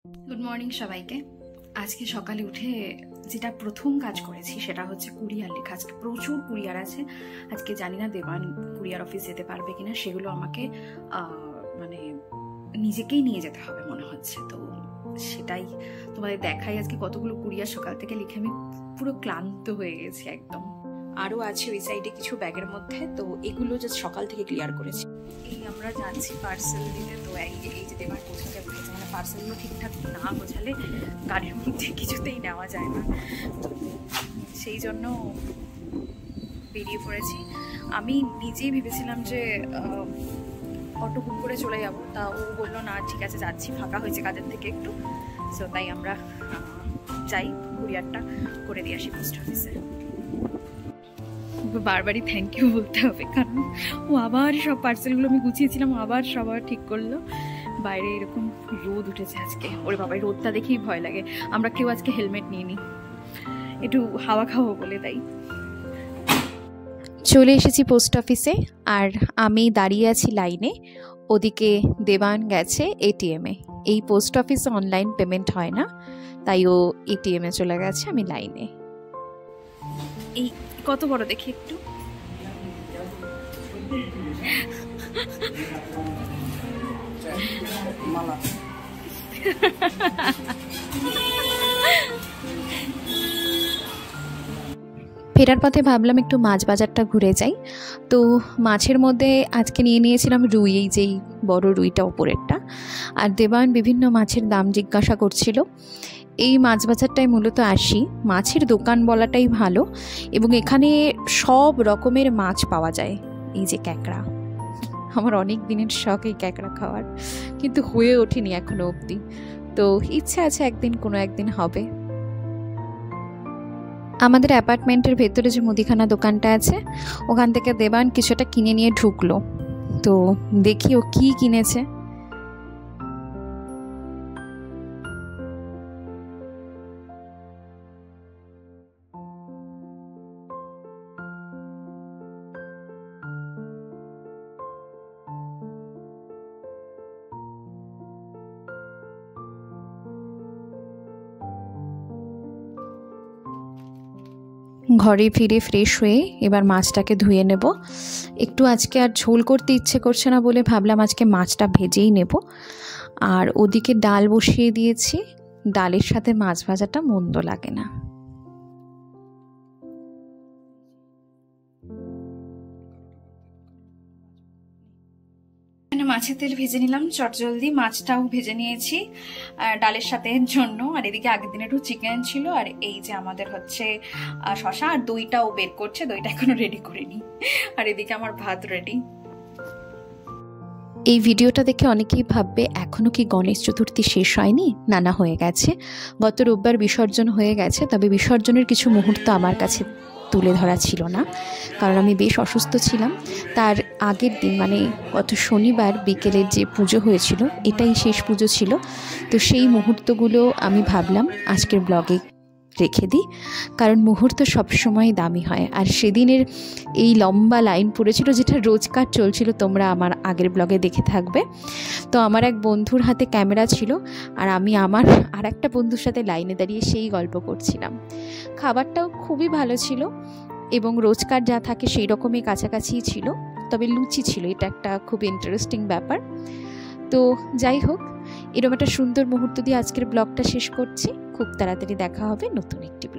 Good morning সবাইকে। আজকে সকালে উঠে যেটা প্রথম কাজ করেছি সেটা হচ্ছে কুরিয়ার লেখা। আজকে প্রচুর কুরিয়ার আছে। আজকে জানি না দেবান কুরিয়ার অফিস যেতে পারবে কিনা, সেগুলো আমাকে মানে নিজেকেই নিয়ে যেতে হবে মনে হচ্ছে। তো সেটাই তোমাদের দেখাই আজকে কতগুলো কুরিয়ার সকাল থেকে লিখে আমি পুরো ক্লান্ত হয়ে গেছি একদম। আরও আছে ওই সাইডে কিছু ব্যাগের মধ্যে, তো এগুলো জাস্ট সকাল থেকে ক্লিয়ার করেছি। এই আমরা যাচ্ছি পার্সেল দিতে। তো এই যে দেবার গোছাতে বলেছে, মানে পার্সেলগুলো ঠিকঠাক না গোছালে গাড়ির মধ্যে কিছুতেই নেওয়া যায় না, তো সেই জন্য বেরিয়ে পড়েছি। আমি নিজেই ভেবেছিলাম যে অটো বুক করে চলে যাব, তা ও বললো না ঠিক আছে যাচ্ছি, ফাঁকা হয়েছে কাজের থেকে একটু। সো তাই আমরা যাই কুরিয়ারটা করে দিয়ে আসি পোস্ট অফিসে। বারবারই থ্যাংক ইউ বলতে হবে, কারণ ও আবার সব পার্সেলগুলো আমি গুছিয়েছিলাম আবার সবার ঠিক করলো। বাইরে এরকম রোদ উঠেছে আজকে, ওরে বাবা রোদটা দেখেই ভয় লাগে। আমরা কেউ আজকে হেলমেট নিয়ে নিই, একটু হাওয়া খাবো বলে। তাই চলে এসেছি পোস্ট অফিসে, আর আমি দাঁড়িয়ে আছি লাইনে। ওদিকে দেবান গেছে এটিএমে। এই পোস্ট অফিসে অনলাইন পেমেন্ট হয় না, তাই ও এটিএমে চলে গেছে, আমি লাইনে। এই কত বড় দেখি একটু। ফেরার পথে ভাবলাম একটু মাছ বাজারটা ঘুরে যাই। তো মাছের মধ্যে আজকে নিয়ে নিয়েছিলাম রুই, এই যেই বড় রুইটা ওপরেরটা। আর দেবান বিভিন্ন মাছের দাম জিজ্ঞাসা করছিল। এই মাছ বাজারটায় মূলত আসি, মাছের দোকান বলাটাই ভালো, এবং এখানে সব রকমের মাছ পাওয়া যায়। এই যে ক্যাকড়া, আমার অনেক দিনের শখ এই ক্যাকড়া খাওয়ার, কিন্তু হয়ে ওঠেনি এখনো অবধি। তো ইচ্ছা আছে একদিন, কোনো একদিন হবে। আমাদের অ্যাপার্টমেন্টের ভেতরে যে মুদিখানা দোকানটা আছে, ওখান থেকে দেবান কিছুটা কিনে নিয়ে ঢুকলো। তো দেখি ও কি কিনেছে। ঘরে ফিরে ফ্রেশ হয়ে এবার মাছটাকে ধুয়ে নেব। একটু আজকে আর ঝোল করতে ইচ্ছে করছে না বলে ভাবলাম আজকে মাছটা ভেজেই নেব। আর ওদিকে ডাল বসিয়ে দিয়েছি, ডালের সাথে মাছ ভাজাটা মন্দ লাগে না। মাছের তেল ভেজে নিলাম চটজলদি, মাছটাও ভেজে নিয়েছি ডালের সাথে জন্য। আর এদিকে আগের দিন একটু চিকেন ছিল, আর এই যে আমাদের হচ্ছে শশা আর দইটাও বের করছে, দইটা এখনো রেডি করিনি। আর এদিকে আমার ভাত রেডি। এই ভিডিওটা দেখে অনেকেই ভাববে এখনও কি গণেশ চতুর্থী শেষ হয়নি? না, হয়ে গেছে। গত রোববার বিসর্জন হয়ে গেছে, তবে বিসর্জনের কিছু মুহূর্ত আমার কাছে তুলে ধরা ছিল না, কারণ আমি বেশ অসুস্থ ছিলাম। তার আগের দিন মানে গত শনিবার বিকেলের যে পুজো হয়েছিল, এটাই শেষ পুজো ছিল। তো সেই মুহূর্তগুলো আমি ভাবলাম আজকের ব্লগে রেখে দিই, কারণ মুহূর্ত সবসময় দামি হয়। আর সেদিনের এই লম্বা লাইন পড়েছিল, যেটা রোজকার চলছিল, তোমরা আমার আগের ব্লগে দেখে থাকবে। তো আমার এক বন্ধুর হাতে ক্যামেরা ছিল, আর আমি আমার আর একটা বন্ধুর সাথে লাইনে দাঁড়িয়ে সেই গল্প করছিলাম। খাবারটাও খুবই ভালো ছিল, এবং রোজকার যা থাকে সেই রকমই কাছাকাছিই ছিল, তবে লুচি ছিল, এটা একটা খুব ইন্টারেস্টিং ব্যাপার। তো যাই হোক, এরকম একটা সুন্দর মুহূর্ত দিয়ে আজকের ব্লগটা শেষ করছি। খুব তাড়াতাড়ি দেখা হবে নতুন একটি ব্লগ।